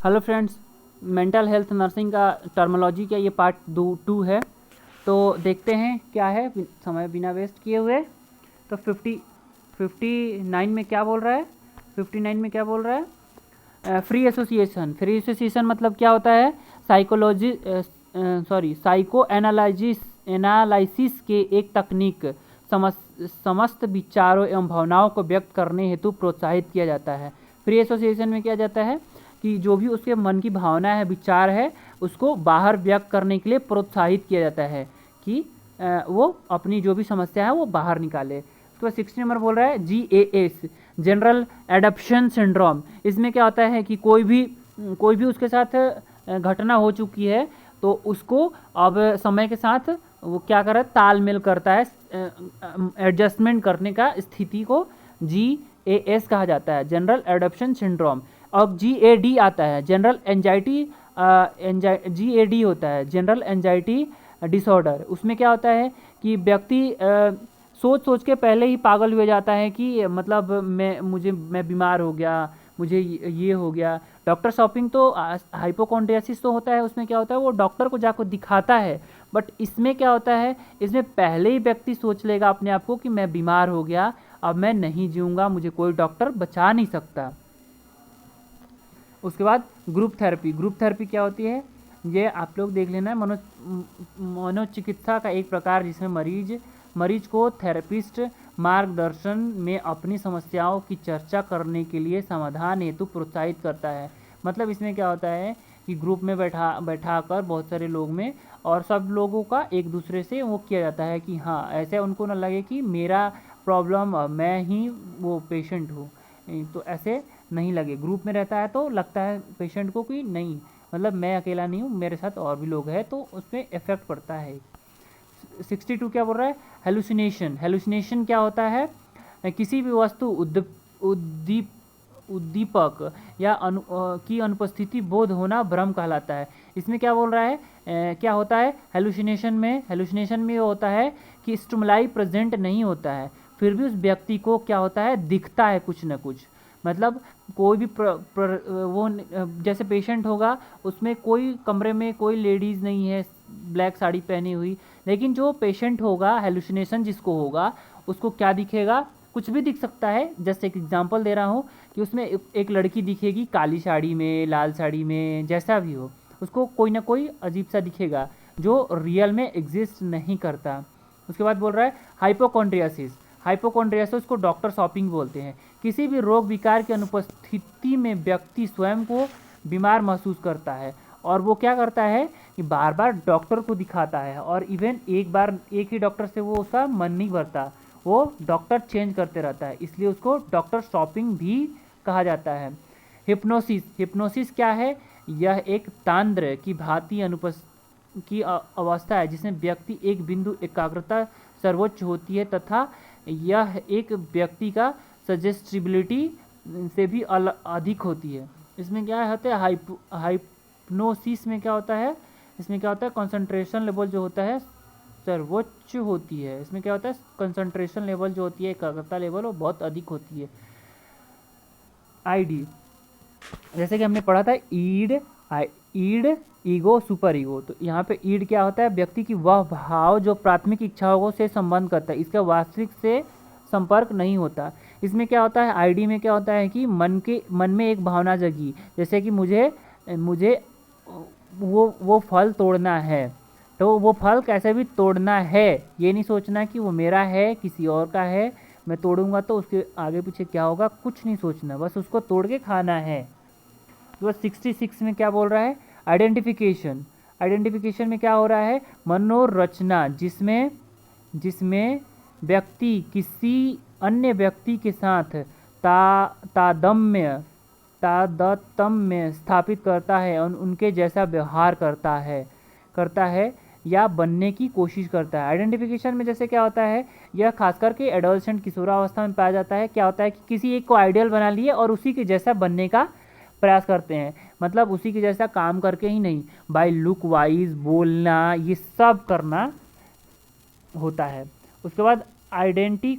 Hello friends, mental health nursing का terminology का ये पार्ट 2 है। तो देखते हैं क्या है समय बिना वेस्ट किए हुए। तो 59 में क्या बोल रहा है? 59 में क्या बोल रहा है? फ्री एसोसिएशन मतलब क्या होता है? साइको एनालिसिस के एक तकनीक समस्त विचारों एवं भावनाओं को व्यक्त करने हेतु प्रोत्साहित किया जाता है। फ्री एसोसिएशन में किया जाता है कि जो भी उसके मन की भावना है, विचार है, उसको बाहर व्यक्त करने के लिए प्रोत्साहित किया जाता है कि वो अपनी जो भी समस्या है वो बाहर निकाले। उसके बाद 60 नंबर बोल रहा है GAS, जनरल एडप्शन सिंड्रोम। इसमें क्या होता है कि कोई भी उसके साथ घटना हो चुकी है तो उसको अब समय के साथ वो क्या कर रहा है, तालमेल करता है, एडजस्टमेंट करने का स्थिति को GAS कहा जाता है, जनरल एडप्शन सिंड्रोम। और GAD आता है, जनरल एंजाइटी, GAD होता है जनरल एंजाइटी डिसऑर्डर। उसमें क्या होता है कि व्यक्ति सोच सोच के पहले ही पागल हो जाता है कि मतलब मैं बीमार हो गया, मुझे ये हो गया। डॉक्टर शॉपिंग तो हाइपोकॉन्ड्रियासिस तो होता है, उसमें क्या होता है वो डॉक्टर को जाकर दिखाता है। बट इसमें क्या होता है, इसमें पहले ही व्यक्ति सोच लेगा अपने आप को कि मैं बीमार हो गया, अब मैं नहीं जीऊँगा, मुझे कोई डॉक्टर बचा नहीं सकता। उसके बाद ग्रुप थेरेपी क्या होती है ये आप लोग देख लेना। मनोचिकित्सा का एक प्रकार जिसमें मरीज को थेरेपिस्ट मार्गदर्शन में अपनी समस्याओं की चर्चा करने के लिए समाधान हेतु प्रोत्साहित करता है। मतलब इसमें क्या होता है कि ग्रुप में बैठा कर बहुत सारे लोग में, और सब लोगों का एक दूसरे से वो किया जाता है कि हाँ, ऐसे उनको ना लगे कि मेरा प्रॉब्लम मैं ही वो पेशेंट हूँ। तो ऐसे नहीं लगे, ग्रुप में रहता है तो लगता है पेशेंट को कि नहीं, मतलब मैं अकेला नहीं हूँ, मेरे साथ और भी लोग हैं, तो उसमें इफेक्ट पड़ता है। 62 क्या बोल रहा है? हेलुसिनेशन क्या होता है? किसी भी वस्तु उद्दीपक या की अनुपस्थिति बोध होना भ्रम कहलाता है। इसमें क्या बोल रहा है, क्या होता है हेलुसिनेशन में होता है कि स्टिमुलाई प्रेजेंट नहीं होता है, फिर भी उस व्यक्ति को क्या होता है, दिखता है कुछ न कुछ। मतलब कोई भी वो जैसे पेशेंट होगा, उसमें कोई कमरे में कोई लेडीज़ नहीं है ब्लैक साड़ी पहनी हुई, लेकिन जो पेशेंट होगा, हेलुसिनेशन जिसको होगा, उसको क्या दिखेगा, कुछ भी दिख सकता है। जैसे एक एग्जांपल दे रहा हूँ कि उसमें एक लड़की दिखेगी काली साड़ी में, लाल साड़ी में, जैसा भी हो, उसको कोई ना कोई अजीब सा दिखेगा जो रियल में एग्जिस्ट नहीं करता। उसके बाद बोल रहा है हाइपोकॉन्ड्रियासिस को डॉक्टर शॉपिंग बोलते हैं। किसी भी रोग विकार की अनुपस्थिति में व्यक्ति स्वयं को बीमार महसूस करता है और वो क्या करता है कि बार बार डॉक्टर को दिखाता है, और इवन एक ही डॉक्टर से वो उसका मन नहीं भरता, वो डॉक्टर चेंज करते रहता है, इसलिए उसको डॉक्टर शॉपिंग भी कहा जाता है। हिप्नोसिस क्या है? यह एक तांद्र की भांति की अवस्था है जिसमें व्यक्ति एक बिंदु एकाग्रता सर्वोच्च होती है तथा यह एक व्यक्ति का सजेस्टिबिलिटी से भी अधिक होती है। इसमें क्या होता है, हाइप्नोसिस में क्या होता है, इसमें क्या होता है, कंसंट्रेशन लेवल जो होता है सर्वोच्च होती है। इसमें क्या होता है, कंसंट्रेशन लेवल जो होती है, एकाग्रता लेवल, वो बहुत अधिक होती है। ID जैसे कि हमने पढ़ा था ईड ईगो सुपर ईगो, तो यहाँ पे ईड क्या होता है, व्यक्ति की वह भाव जो प्राथमिक इच्छाओं से संबंध करता है, इसका वास्तविक से संपर्क नहीं होता। इसमें क्या होता है, ID में क्या होता है कि मन में एक भावना जगी, जैसे कि मुझे वो फल तोड़ना है, तो वो फल कैसे भी तोड़ना है, ये नहीं सोचना कि वो मेरा है, किसी और का है, मैं तोड़ूंगा तो उसके आगे पीछे क्या होगा, कुछ नहीं सोचना, बस उसको तोड़ के खाना है। तो 66 में क्या बोल रहा है, आइडेंटिफिकेशन में क्या हो रहा है, मनोरचना, जिसमें व्यक्ति किसी अन्य व्यक्ति के साथ तादात्म्य स्थापित करता है और उनके जैसा व्यवहार करता है या बनने की कोशिश करता है। आइडेंटिफिकेशन में जैसे क्या होता है, यह खास करके एडोलसेंट किशोरावस्था में पाया जाता है। क्या होता है कि किसी एक को आइडियल बना लिए और उसी के जैसा बनने का प्रयास करते हैं, मतलब उसी के जैसा काम करके ही नहीं, बाय लुक वाइज बोलना, ये सब करना होता है। उसके बाद आइडेंटिटी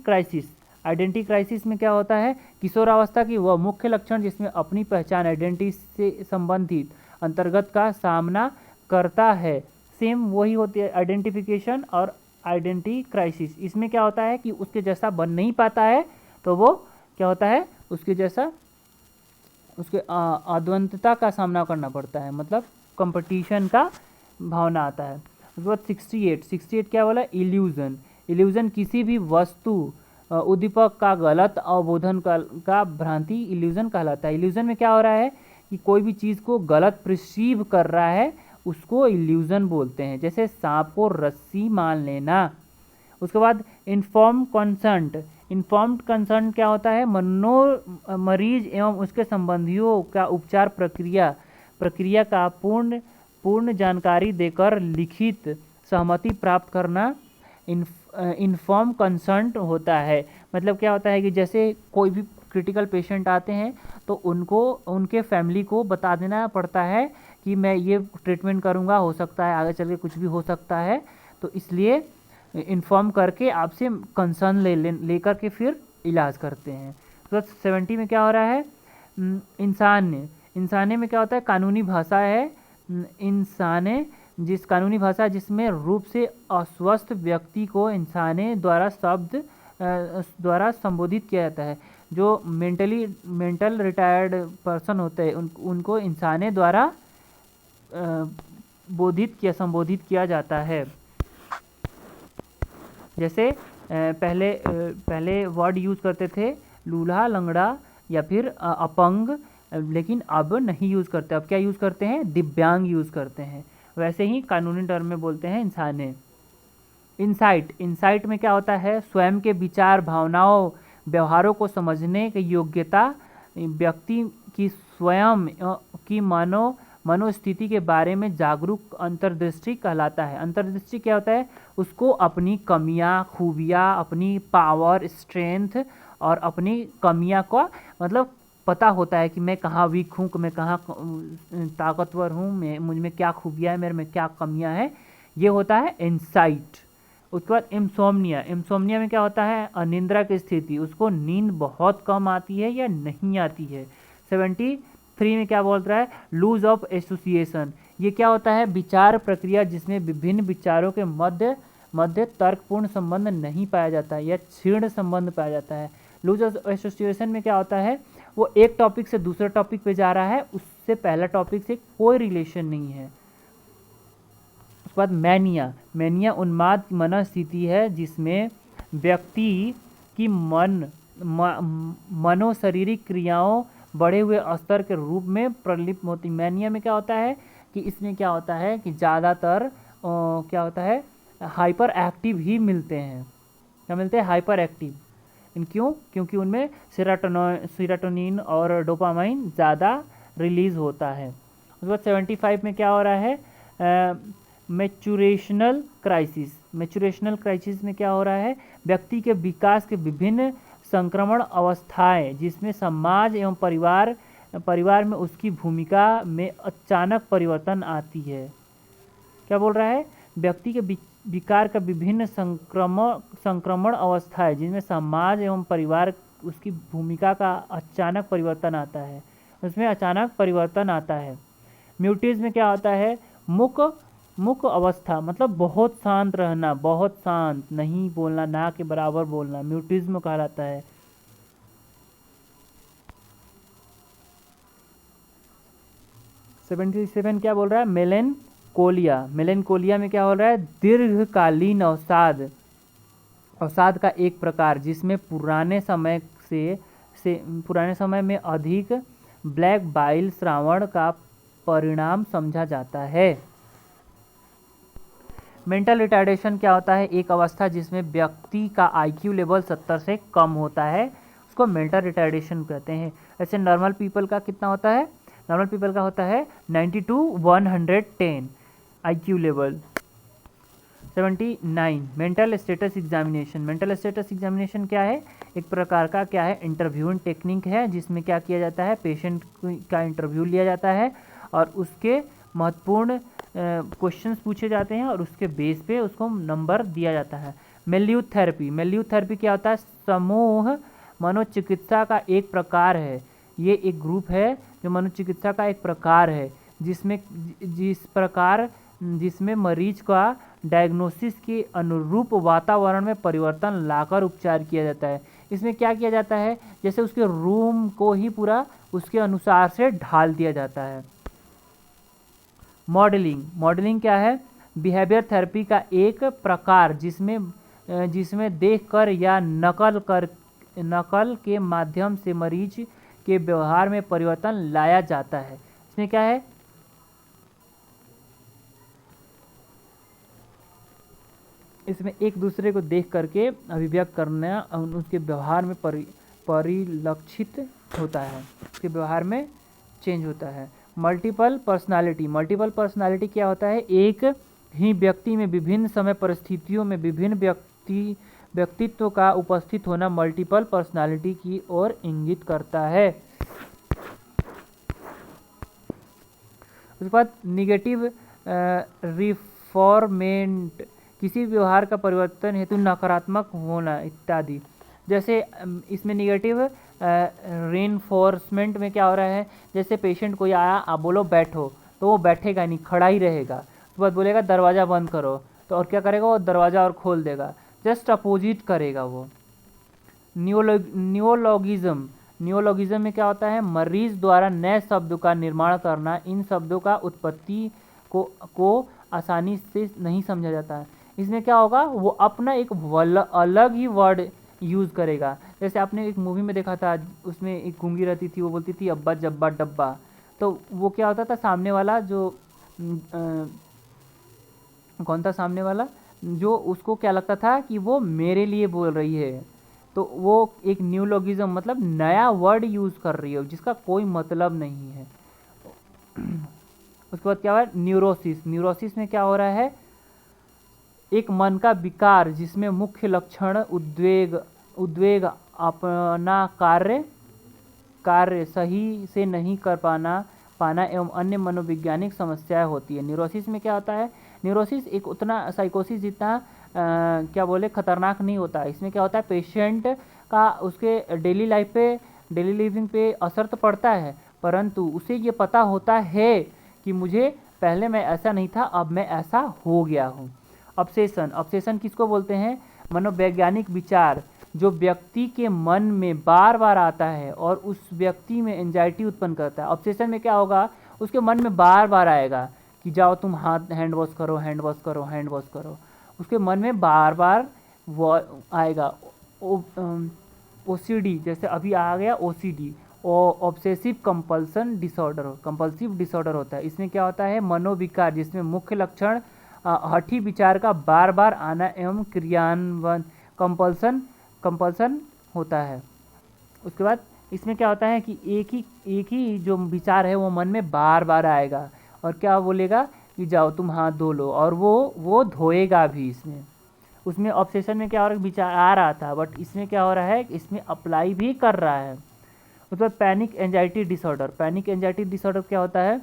आइडेंटिटी क्राइसिस में क्या होता है, किशोरावस्था की वह मुख्य लक्षण जिसमें अपनी पहचान आइडेंटिटी से संबंधित अंतर्गत का सामना करता है। सेम वही होती है आइडेंटिफिकेशन और आइडेंटिटी क्राइसिस। इसमें क्या होता है कि उसके जैसा बन नहीं पाता है, तो वो क्या होता है, उसके जैसा उसके अद्वंतता का सामना करना पड़ता है, मतलब कंपटीशन का भावना आता है। उसके बाद 68 क्या बोला, इल्यूजन। इल्यूजन किसी भी वस्तु उद्दीपक का गलत अवबोधन का भ्रांति इल्यूजन कहलाता है। इल्यूजन में क्या हो रहा है कि कोई भी चीज़ को गलत प्रिसीव कर रहा है, उसको इल्यूजन बोलते हैं। जैसे सांप को रस्सी मान लेना। उसके बाद इन्फॉर्म्ड कंसेंट। इन्फॉर्म्ड कंसेंट क्या होता है, मरीज एवं उसके संबंधियों का उपचार प्रक्रिया का पूर्ण जानकारी देकर लिखित सहमति प्राप्त करना इन्फॉर्म कंसेंट होता है। मतलब क्या होता है कि जैसे कोई भी क्रिटिकल पेशेंट आते हैं तो उनको उनके फैमिली को बता देना पड़ता है कि मैं ये ट्रीटमेंट करूँगा, हो सकता है आगे चल के कुछ भी हो सकता है, तो इसलिए इन्फॉर्म करके आपसे कंसर्न लेकर के फिर इलाज करते हैं। तो 70 में क्या हो रहा है, इंसाने में क्या होता है, कानूनी भाषा है। इंसाने जिस कानूनी भाषा जिसमें रूप से अस्वस्थ व्यक्ति को इंसाने द्वारा शब्द द्वारा संबोधित किया जाता है। जो मेंटल रिटायर्ड पर्सन होते हैं उनको इंसाने द्वारा संबोधित किया जाता है। जैसे पहले वर्ड यूज़ करते थे लूल्हा, लंगड़ा या फिर अपंग, लेकिन अब नहीं यूज़ करते। अब क्या यूज़ करते हैं, दिव्यांग यूज़ करते हैं। वैसे ही कानूनी टर्म में बोलते हैं इंसाने। इंसाइट में क्या होता है, स्वयं के विचार, भावनाओं, व्यवहारों को समझने की योग्यता, व्यक्ति की स्वयं की मनोस्थिति के बारे में जागरूक अंतर्दृष्टि कहलाता है। अंतर्दृष्टि क्या होता है, उसको अपनी कमियां, खूबियां, अपनी पावर, स्ट्रेंथ और अपनी कमियां का मतलब पता होता है कि मैं कहाँ वीक हूँ, मैं कहाँ ताकतवर हूँ, मुझ में क्या खूबियाँ है, मेरे में क्या कमियाँ हैं, ये होता है इंसाइट। उसके बाद इंसोम्निया में क्या होता है, अनिद्रा की स्थिति, उसको नींद बहुत कम आती है या नहीं आती है। 73 में क्या बोल रहा है, लूज ऑफ एसोसिएशन। ये क्या होता है, विचार प्रक्रिया जिसमें विभिन्न विचारों के मध्य तर्कपूर्ण संबंध नहीं पाया जाता है या क्षीण संबंध पाया जाता है। लूज ऑफ एसोसिएशन में क्या होता है, वो एक टॉपिक से दूसरे टॉपिक पे जा रहा है, उससे पहला टॉपिक से कोई रिलेशन नहीं है। उसके बाद मैनिया उन्माद मनोस्थिति है जिसमें व्यक्ति की मनोशारीरिक क्रियाओं बढ़े हुए स्तर के रूप में प्रलिप्त होती। मैनिया में क्या होता है कि इसमें क्या होता है कि ज़्यादातर क्या होता है, हाइपर एक्टिव ही मिलते हैं। क्या मिलते हैं, हाइपर एक्टिव। क्यों, क्योंकि उनमें सेरोटोनिन और डोपामाइन ज़्यादा रिलीज़ होता है। उसके बाद 75 में क्या हो रहा है, मैचुरेशनल क्राइसिस में क्या हो रहा है, व्यक्ति के विकास के विभिन्न संक्रमण अवस्थाएं जिसमें समाज एवं परिवार में उसकी भूमिका में अचानक परिवर्तन आती है। क्या बोल रहा है, व्यक्ति के विकार का विभिन्न संक्रमण अवस्थाएं जिनमें समाज एवं परिवार उसकी भूमिका का अचानक परिवर्तन आता है, उसमें अचानक परिवर्तन आता है। म्यूटिज्म में क्या होता है, मुक अवस्था, मतलब बहुत शांत रहना, बहुत शांत, नहीं बोलना, ना के बराबर बोलना, म्यूटिज्म कहलाता है। सेवन क्या बोल रहा है, मेलेनकोलिया में क्या हो रहा है, दीर्घकालीन अवसाद का एक प्रकार जिसमें पुराने समय में अधिक ब्लैक बाइल श्रावण का परिणाम समझा जाता है। मेंटल रिटार्डेशन क्या होता है, एक अवस्था जिसमें व्यक्ति का IQ लेवल 70 से कम होता है, उसको मेंटल रिटार्डेशन कहते हैं। ऐसे नॉर्मल पीपल का कितना होता है, नॉर्मल पीपल का होता है 90 to 110 IQ level. 79 mental status examination क्या है, एक प्रकार का क्या है, इंटरव्यूइंग टेक्निक है जिसमें क्या किया जाता है, पेशेंट का इंटरव्यू लिया जाता है और उसके महत्वपूर्ण क्वेश्चंस पूछे जाते हैं और उसके बेस पे उसको नंबर दिया जाता है। मेल्यूथ थेरेपी क्या होता है, समूह मनोचिकित्सा का एक प्रकार है। ये एक ग्रुप है जो मनोचिकित्सा का एक प्रकार है जिसमें मरीज का डायग्नोसिस के अनुरूप वातावरण में परिवर्तन लाकर उपचार किया जाता है। इसमें क्या किया जाता है, जैसे उसके रूम को ही पूरा उसके अनुसार से ढाल दिया जाता है। मॉडलिंग क्या है? बिहेवियर थेरेपी का एक प्रकार जिसमें देखकर या नकल के माध्यम से मरीज के व्यवहार में परिवर्तन लाया जाता है। इसमें क्या है? इसमें एक दूसरे को देख करके अभिव्यक्त करना उसके व्यवहार में परिलक्षित होता है, उसके व्यवहार में चेंज होता है। मल्टीपल पर्सनालिटी क्या होता है? एक ही व्यक्ति में विभिन्न समय परिस्थितियों में विभिन्न व्यक्तित्व का उपस्थित होना मल्टीपल पर्सनालिटी की ओर इंगित करता है। उसके बाद निगेटिव रिफॉर्मेंट, किसी व्यवहार का परिवर्तन हेतु नकारात्मक होना इत्यादि। जैसे इसमें निगेटिव रेनफोर्समेंट में क्या हो रहा है, जैसे पेशेंट कोई आया, आप बोलो बैठो, तो वो बैठेगा नहीं, खड़ा ही रहेगा। उसके बाद बोलेगा दरवाज़ा बंद करो, तो और क्या करेगा, वो दरवाज़ा और खोल देगा, जस्ट अपोजिट करेगा वो। नियोलॉगिज्म में क्या होता है? मरीज द्वारा नए शब्दों का निर्माण करना। इन शब्दों का उत्पत्ति को आसानी से नहीं समझा जाता है। इसमें क्या होगा, वो अपना एक अलग ही वर्ड यूज़ करेगा। जैसे आपने एक मूवी में देखा था, उसमें एक गूंगी रहती थी, वो बोलती थी अब्बा जब्बा डब्बा। तो वो क्या होता था, सामने वाला जो कौन था सामने वाला, जो उसको क्या लगता था कि वो मेरे लिए बोल रही है, तो वो एक न्यूलॉगिज्म मतलब नया वर्ड यूज़ कर रही है जिसका कोई मतलब नहीं है। उसके बाद क्या हुआ? न्यूरोसिस में क्या हो रहा है? एक मन का विकार जिसमें मुख्य लक्षण उद्वेग अपना कार्य सही से नहीं कर पाना एवं अन्य मनोवैज्ञानिक समस्याएं होती है। न्यूरोसिस में क्या होता है? न्यूरोसिस एक उतना साइकोसिस जितना क्या बोले खतरनाक नहीं होता। इसमें क्या होता है, पेशेंट का उसके डेली लिविंग पे असर तो पड़ता है, परंतु उसे ये पता होता है कि मुझे पहले मैं ऐसा नहीं था, अब मैं ऐसा हो गया हूँ। ऑब्सेशन किसको बोलते हैं? मनोवैज्ञानिक विचार जो व्यक्ति के मन में बार बार आता है और उस व्यक्ति में एंजाइटी उत्पन्न करता है। ऑब्सेशन में क्या होगा, उसके मन में बार बार आएगा कि जाओ तुम हैंड वॉश करो। उसके मन में बार बार वो आएगा। ओसीडी, जैसे अभी आ गया ओसीडी, ऑब्सेसिव कंपल्सिव डिसऑर्डर होता है। इसमें क्या होता है? मनोविकार जिसमें मुख्य लक्षण हठी विचार का बार बार आना एवं क्रियान्वयन कंपल्सन होता है। उसके बाद इसमें क्या होता है कि एक ही जो विचार है वो मन में बार बार आएगा और क्या बोलेगा कि जाओ तुम हाथ धो लो, और वो धोएगा भी। उसमें ऑब्सेशन में क्या हो रहा है, विचार आ रहा था, बट इसमें क्या हो रहा है, इसमें अप्लाई भी कर रहा है। उसके बाद पैनिक एंजाइटी डिसऑर्डर क्या होता है?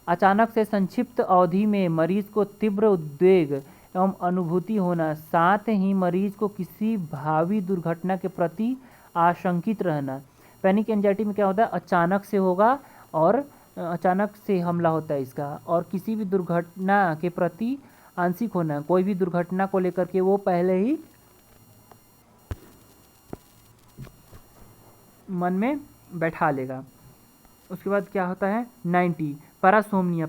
अचानक से संक्षिप्त अवधि में मरीज को तीव्र उद्वेग एवं अनुभूति होना, साथ ही मरीज को किसी भावी दुर्घटना के प्रति आशंकित रहना। पैनिक एंजाइटी में क्या होता है? अचानक से होगा और अचानक से हमला होता है इसका, और किसी भी दुर्घटना के प्रति आंशिक होना, कोई भी दुर्घटना को लेकर के वो पहले ही मन में बैठा लेगा। उसके बाद क्या होता है? 90 पैरासोमनिया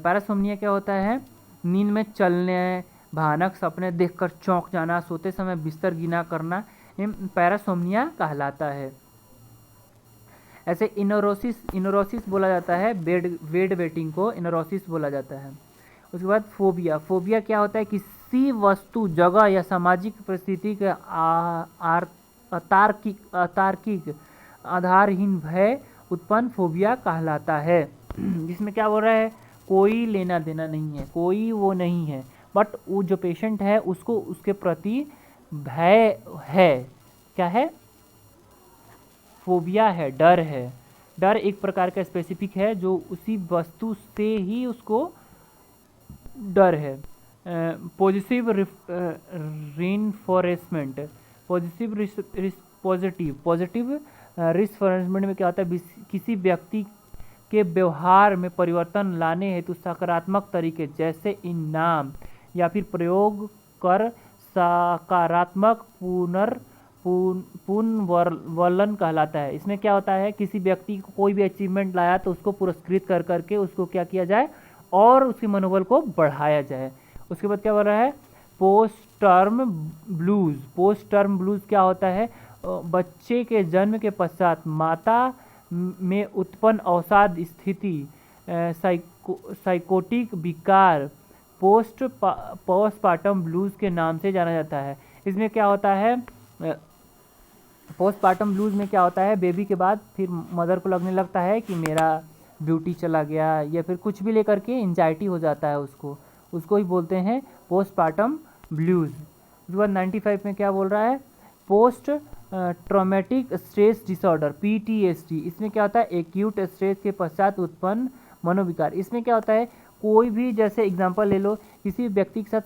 क्या होता है? नींद में चलने, भयानक सपने देखकर चौंक जाना, सोते समय बिस्तर गिना करना, पैरासोमनिया कहलाता है। ऐसे इनोरोसिस बोला जाता है, बेड वेटिंग को इनोरोसिस बोला जाता है। उसके बाद फोबिया क्या होता है? किसी वस्तु, जगह या सामाजिक परिस्थिति के अतार्किक आधारहीन भय उत्पन्न फोबिया कहलाता है। जिसमें क्या बोल रहा है? कोई लेना देना नहीं है, कोई वो नहीं है, बट वो जो पेशेंट है उसको उसके प्रति भय है। क्या है? फोबिया है, डर है। डर एक प्रकार का स्पेसिफिक है जो उसी वस्तु से ही उसको डर है। Positive reinforcement, positive risk management में क्या होता है, किसी व्यक्ति के व्यवहार में परिवर्तन लाने हेतु सकारात्मक तरीके जैसे इनाम या फिर प्रयोग कर सकारात्मक पुनर्वलन कहलाता है। इसमें क्या होता है, किसी व्यक्ति को कोई भी अचीवमेंट लाया तो उसको पुरस्कृत कर करके उसको क्या किया जाए और उसके मनोबल को बढ़ाया जाए। उसके बाद क्या बोल रहा है, पोस्ट टर्म ब्लूज क्या होता है, बच्चे के जन्म के पश्चात माता में उत्पन्न अवसाद स्थिति, साइकोटिक विकार पोस्टपार्टम ब्लूज के नाम से जाना जाता है। इसमें क्या होता है, पोस्टपार्टम ब्लूज में क्या होता है, बेबी के बाद फिर मदर को लगने लगता है कि मेरा ब्यूटी चला गया या फिर कुछ भी लेकर के एंजाइटी हो जाता है, उसको ही बोलते हैं पोस्टपार्टम ब्लूज। उसके बाद 95 में क्या बोल रहा है, post traumatic stress disorder PTSD। इसमें क्या होता है, एक्यूट स्ट्रेस के पश्चात उत्पन्न मनोविकार। इसमें क्या होता है, कोई भी जैसे एग्जांपल ले लो, किसी व्यक्ति के साथ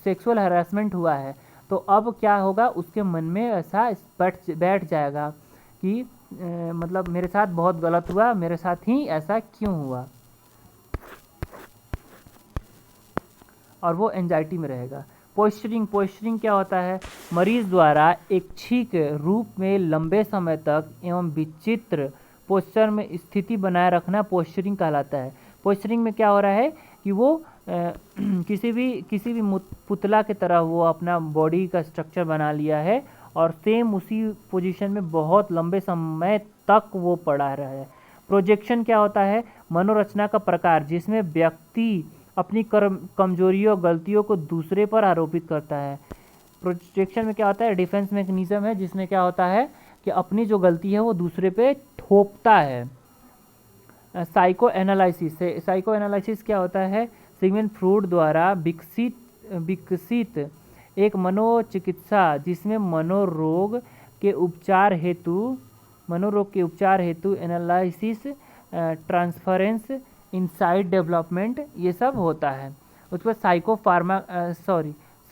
सेक्सुअल हरासमेंट हुआ है तो अब क्या होगा, उसके मन में ऐसा बैठ जाएगा कि मतलब मेरे साथ बहुत गलत हुआ, मेरे साथ ही ऐसा क्यों हुआ, और वो एंजाइटी में रहेगा। पोस्चरिंग क्या होता है, मरीज द्वारा ऐच्छिक रूप में लंबे समय तक एवं विचित्र पोस्चर में स्थिति बनाए रखना पोस्चरिंग कहलाता है। पोस्चरिंग में क्या हो रहा है कि वो किसी भी पुतला की तरह वो अपना बॉडी का स्ट्रक्चर बना लिया है और सेम उसी पोजीशन में बहुत लंबे समय तक वो पड़ा रहा है। प्रोजेक्शन क्या होता है, मनोरचना का प्रकार जिसमें व्यक्ति अपनी कमजोरियों गलतियों को दूसरे पर आरोपित करता है। प्रोजेक्शन में क्या होता है, डिफेंस मैकेनिज्म है जिसमें क्या होता है कि अपनी जो गलती है वो दूसरे पे थोपता है। साइको एनालिसिस क्या होता है, सिगमंड फ्रॉइड द्वारा विकसित एक मनोचिकित्सा जिसमें मनोरोग के उपचार हेतु एनालिसिस, ट्रांसफरेंस, इनसाइट डेवलपमेंट ये सब होता है। उसके बाद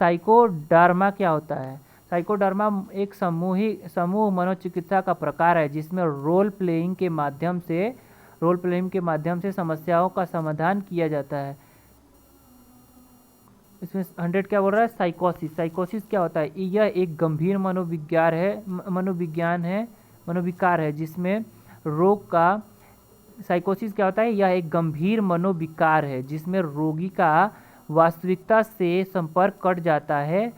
साइकोडर्मा क्या होता है, साइकोडर्मा एक समूह मनोचिकित्सा का प्रकार है जिसमें रोल प्लेइंग के माध्यम से समस्याओं का समाधान किया जाता है। इसमें 100 क्या बोल रहा है, साइकोसिस क्या होता है, यह एक गंभीर मनोविकार है जिसमें रोग का साइकोसिस क्या होता है, यह एक गंभीर मनोविकार है जिसमें रोगी का वास्तविकता से संपर्क कट जाता है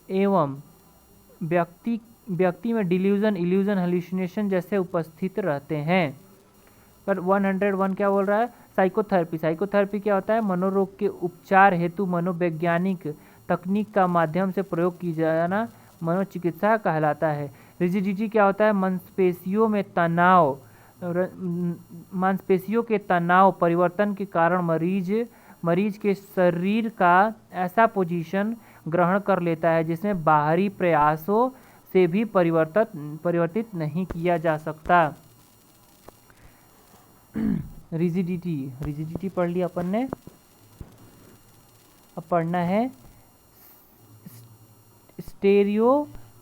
एवं व्यक्ति में डिल्यूजन, इल्यूजन, हेलुसिनेशन जैसे उपस्थित रहते हैं। पर 101 क्या बोल रहा है, साइकोथेरेपी क्या होता है, मनोरोग के उपचार हेतु मनोवैज्ञानिक तकनीक का माध्यम से प्रयोग की जाना मनोचिकित्सा कहलाता है। रिजिडिटी क्या होता है, मांसपेशियों के तनाव परिवर्तन के कारण मरीज के शरीर का ऐसा पोजीशन ग्रहण कर लेता है जिसमें बाहरी प्रयासों से भी परिवर्तित नहीं किया जा सकता। रिजिडिटी पढ़ लिया अपन ने, अब पढ़ना है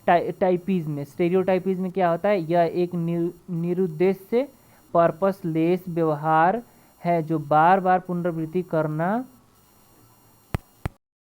स्टेरियोटाइपिज्म क्या होता है, यह एक निरुद्देश्य पर्पसलेस व्यवहार है जो बार बार पुनरावृत्ति करना